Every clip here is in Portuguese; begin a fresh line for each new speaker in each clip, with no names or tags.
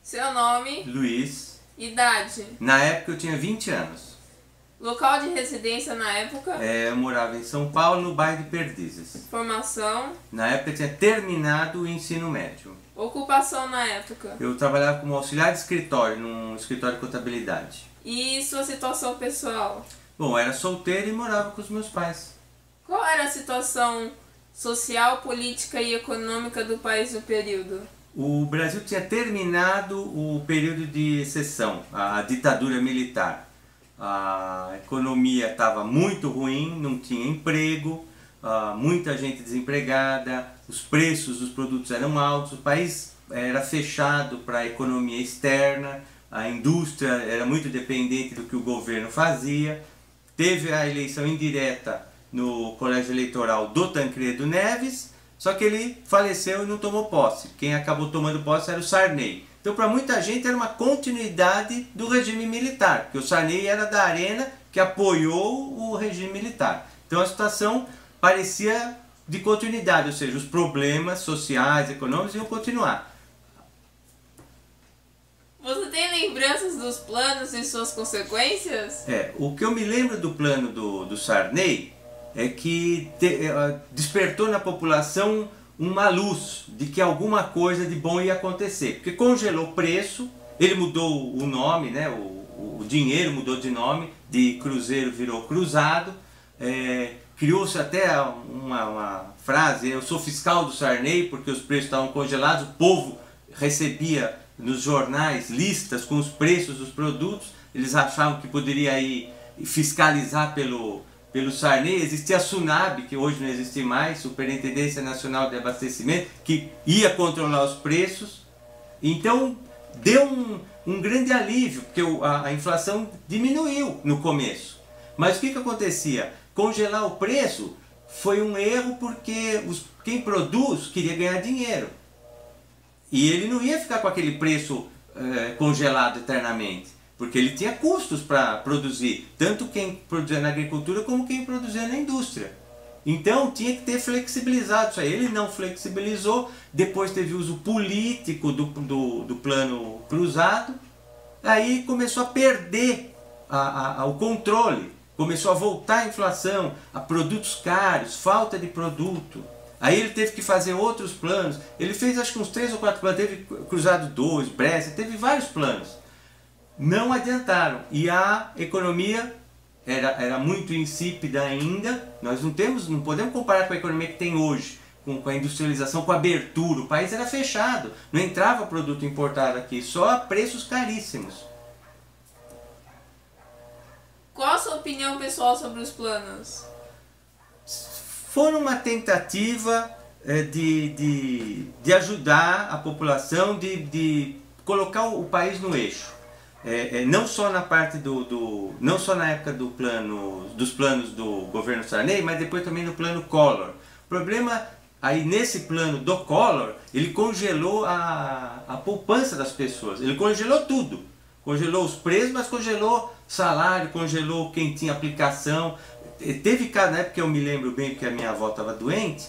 Seu nome,
Luiz.
idade,
Na época eu tinha 20 anos.
local de residência na época,
Eu morava em São Paulo, no bairro de Perdizes.
formação,
Na época eu tinha terminado o ensino médio.
ocupação na época
Eu trabalhava como auxiliar de escritório, num escritório de contabilidade.
e sua situação pessoal.
Bom, eu era solteiro e morava com os meus pais.
Qual era a situação social, política e econômica do país no período?
O Brasil tinha terminado o período de exceção, a ditadura militar. A economia estava muito ruim, não tinha emprego, muita gente desempregada, os preços dos produtos eram altos, o país era fechado para a economia externa, a indústria era muito dependente do que o governo fazia. Teve a eleição indireta no colégio eleitoral do Tancredo Neves, só que ele faleceu e não tomou posse. Quem acabou tomando posse era o Sarney. Então, para muita gente, era uma continuidade do regime militar, porque o Sarney era da Arena que apoiou o regime militar. Então, a situação parecia de continuidade, ou seja, os problemas sociais, econômicos iam continuar.
Você tem lembranças dos planos e suas consequências?
O que eu me lembro do plano do Sarney é que despertou na população uma luz de que alguma coisa de bom ia acontecer. Porque congelou o preço, ele mudou o nome, né? o dinheiro mudou de nome, de cruzeiro virou cruzado, criou-se até uma frase, eu sou fiscal do Sarney, porque os preços estavam congelados, o povo recebia nos jornais listas com os preços dos produtos, eles achavam que poderia ir fiscalizar pelo Sarney. Existia a SUNAB, que hoje não existe mais, Superintendência Nacional de Abastecimento, que ia controlar os preços. Então deu um grande alívio, porque a inflação diminuiu no começo. Mas o que acontecia? Congelar o preço foi um erro, porque quem produz queria ganhar dinheiro. E ele não ia ficar com aquele preço congelado eternamente, porque ele tinha custos para produzir, tanto quem produzia na agricultura como quem produzia na indústria. Então tinha que ter flexibilizado isso aí. Ele não flexibilizou, depois teve uso político do plano cruzado, aí começou a perder o controle, começou a voltar a inflação, a produtos caros, falta de produto. Aí ele teve que fazer outros planos. Ele fez acho que uns 3 ou 4 planos, teve Cruzado 2, Brest, teve vários planos. Não adiantaram. E a economia era muito insípida ainda. Nós não podemos comparar com a economia que tem hoje, com a industrialização, com a abertura. O país era fechado, não entrava produto importado aqui, só a preços caríssimos.
Qual a sua opinião pessoal sobre os planos?
Foram uma tentativa de ajudar a população, de colocar o país no eixo. Não só na parte não só na época dos planos do governo Sarney, mas depois também no plano Collor. O problema aí nesse plano do Collor, ele congelou a poupança das pessoas, ele congelou tudo. Congelou os preços, mas congelou salário, congelou quem tinha aplicação. Teve cada época que eu me lembro bem, porque a minha avó estava doente,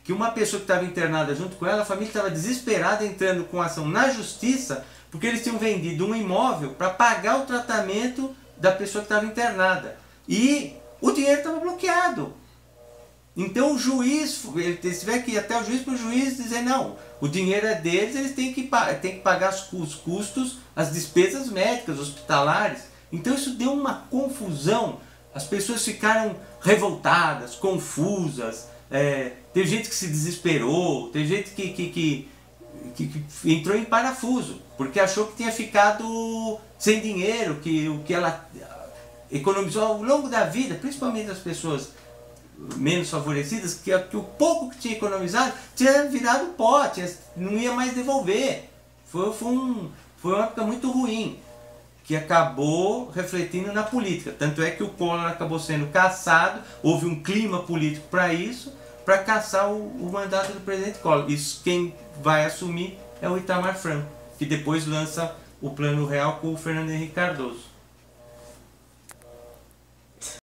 que uma pessoa que estava internada junto com ela, a família estava desesperada entrando com ação na justiça, porque eles tinham vendido um imóvel para pagar o tratamento da pessoa que estava internada. E o dinheiro estava bloqueado. Então o juiz, eles tiveram que ir até o juiz para o juiz dizer não, o dinheiro é deles, eles têm que pagar os custos, as despesas médicas, hospitalares. Então isso deu uma confusão. As pessoas ficaram revoltadas, confusas, teve gente que se desesperou, teve gente que entrou em parafuso, porque achou que tinha ficado sem dinheiro, que o que ela economizou ao longo da vida, principalmente as pessoas menos favorecidas, que o pouco que tinha economizado tinha virado pó, não ia mais devolver. Foi uma época muito ruim, que acabou refletindo na política. Tanto é que o Collor acabou sendo cassado, houve um clima político para isso, para caçar o mandato do presidente Collor. Isso quem vai assumir é o Itamar Franco, que depois lança o Plano Real com o Fernando Henrique Cardoso.